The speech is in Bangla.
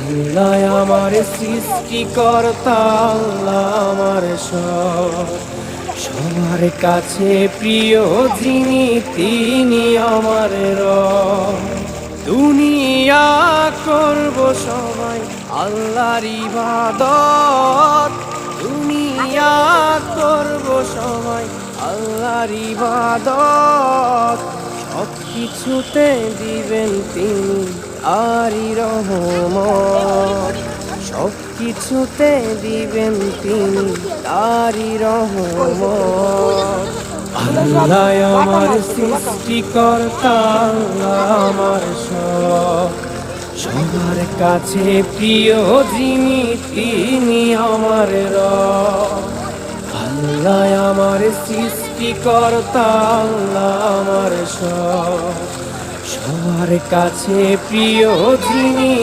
আল্লাহ আমার সৃষ্টিকর্তা, আল্লাহ আমার সব, সবার কাছে প্রিয় যিনি তিনি আমার রব। দুনিয়া করব সবাই আল্লাহর ইবাদত, দুনিয়া করব সবাই আল্লাহর ইবাদত, সব কিছুতে দিবেন তিনি আরি রহমত, সব কিছুতে দিবেন তিনি তারি রহমত। আল্লাহ আমার সৃষ্টিকর্তা, আল্লাহ আমার সব, সবার কাছে প্রিয় যিনি তিনি আমার রব। আল্লাহ আমার সৃষ্টিকর্তা, আল্লাহ আমার সব, সবার কাছে প্রিয় যিনি